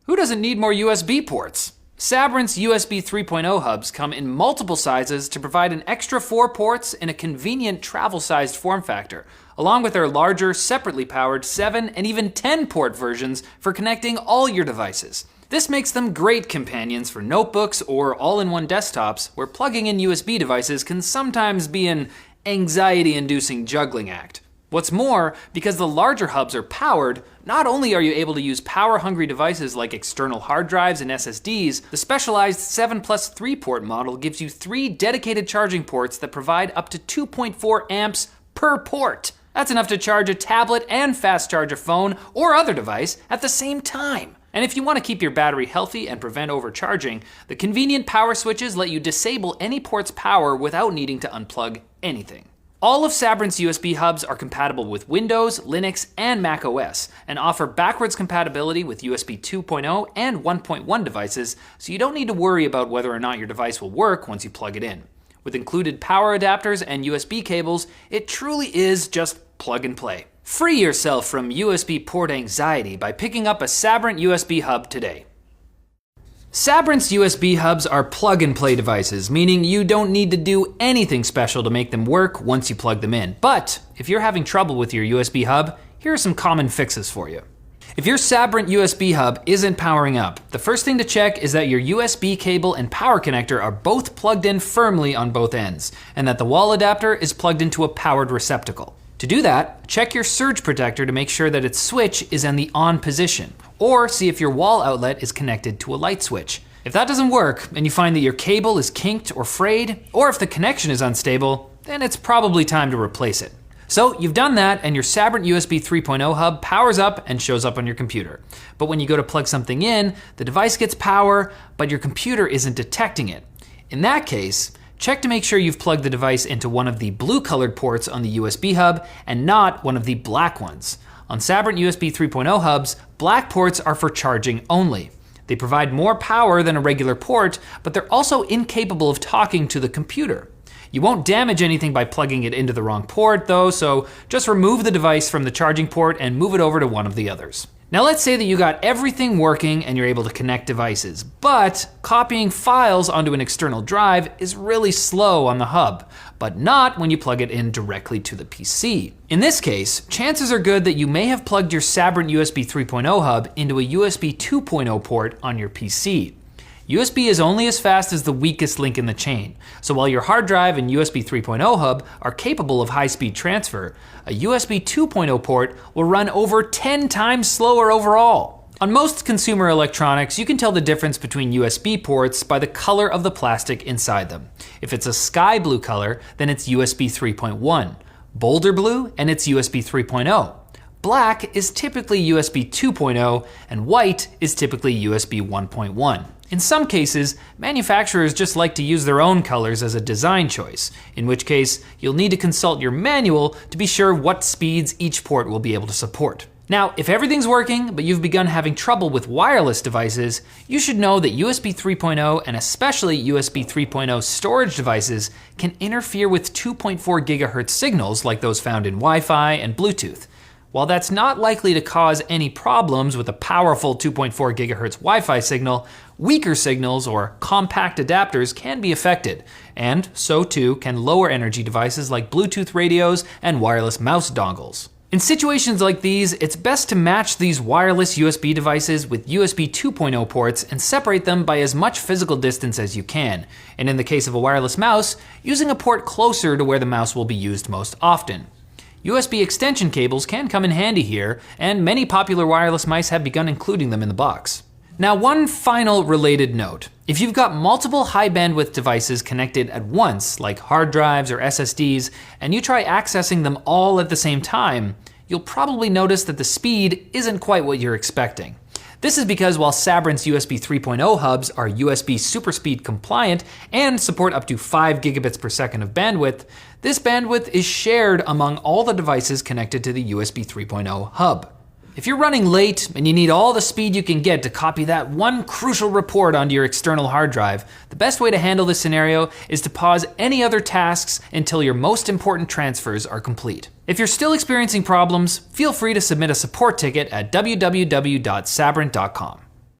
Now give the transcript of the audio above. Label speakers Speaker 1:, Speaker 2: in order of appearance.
Speaker 1: Who doesn't need more USB ports? SABRENT's USB 3.0 hubs come in multiple sizes to provide an extra 4 ports in a convenient travel-sized form factor, along with their larger, separately powered 7 and even 10 port versions for connecting all your devices. This makes them great companions for notebooks or all-in-one desktops, where plugging in USB devices can sometimes be an anxiety-inducing juggling act. What's more, because the larger hubs are powered, not only are you able to use power-hungry devices like external hard drives and SSDs, the specialized 7+3 port model gives you 3 dedicated charging ports that provide up to 2.4 amps per port. That's enough to charge a tablet and fast charge a phone or other device at the same time. And if you want to keep your battery healthy and prevent overcharging, the convenient power switches let you disable any port's power without needing to unplug anything. All of SABRENT's USB hubs are compatible with Windows, Linux, and Mac OS, and offer backwards compatibility with USB 2.0 and 1.1 devices, so you don't need to worry about whether or not your device will work once you plug it in. With included power adapters and USB cables, it truly is just plug and play. Free yourself from USB port anxiety by picking up a SABRENT USB hub today. SABRENT's USB hubs are plug-and-play devices, meaning you don't need to do anything special to make them work once you plug them in. But if you're having trouble with your USB hub, here are some common fixes for you. If your SABRENT USB hub isn't powering up, the first thing to check is that your USB cable and power connector are both plugged in firmly on both ends, and that the wall adapter is plugged into a powered receptacle. To do that, check your surge protector to make sure that its switch is in the on position, or see if your wall outlet is connected to a light switch. If that doesn't work, and you find that your cable is kinked or frayed, or if the connection is unstable, then it's probably time to replace it. So you've done that, and your SABRENT USB 3.0 hub powers up and shows up on your computer. But when you go to plug something in, the device gets power, but your computer isn't detecting it. In that case, check to make sure you've plugged the device into one of the blue-colored ports on the USB hub and not one of the black ones. On SABRENT USB 3.0 hubs, black ports are for charging only. They provide more power than a regular port, but they're also incapable of talking to the computer. You won't damage anything by plugging it into the wrong port though, so just remove the device from the charging port and move it over to one of the others. Now let's say that you got everything working and you're able to connect devices, but copying files onto an external drive is really slow on the hub, but not when you plug it in directly to the PC. In this case, chances are good that you may have plugged your SABRENT USB 3.0 hub into a USB 2.0 port on your PC. USB is only as fast as the weakest link in the chain, so while your hard drive and USB 3.0 hub are capable of high-speed transfer, a USB 2.0 port will run over 10 times slower overall. On most consumer electronics, you can tell the difference between USB ports by the color of the plastic inside them. If it's a sky blue color, then it's USB 3.1. Bolder blue, and it's USB 3.0. Black is typically USB 2.0, and white is typically USB 1.1. In some cases, manufacturers just like to use their own colors as a design choice, in which case you'll need to consult your manual to be sure what speeds each port will be able to support. Now, if everything's working, but you've begun having trouble with wireless devices, you should know that USB 3.0 and especially USB 3.0 storage devices can interfere with 2.4 gigahertz signals like those found in Wi-Fi and Bluetooth. While that's not likely to cause any problems with a powerful 2.4 gigahertz Wi-Fi signal, weaker signals or compact adapters can be affected, and so too can lower energy devices like Bluetooth radios and wireless mouse dongles. In situations like these, it's best to match these wireless USB devices with USB 2.0 ports and separate them by as much physical distance as you can, and in the case of a wireless mouse, using a port closer to where the mouse will be used most often. USB extension cables can come in handy here, and many popular wireless mice have begun including them in the box. Now, one final related note. If you've got multiple high bandwidth devices connected at once, like hard drives or SSDs, and you try accessing them all at the same time, you'll probably notice that the speed isn't quite what you're expecting. This is because while SABRENT's USB 3.0 hubs are USB SuperSpeed compliant and support up to 5 gigabits per second of bandwidth, this bandwidth is shared among all the devices connected to the USB 3.0 hub. If you're running late and you need all the speed you can get to copy that one crucial report onto your external hard drive, the best way to handle this scenario is to pause any other tasks until your most important transfers are complete. If you're still experiencing problems, feel free to submit a support ticket at www.sabrent.com.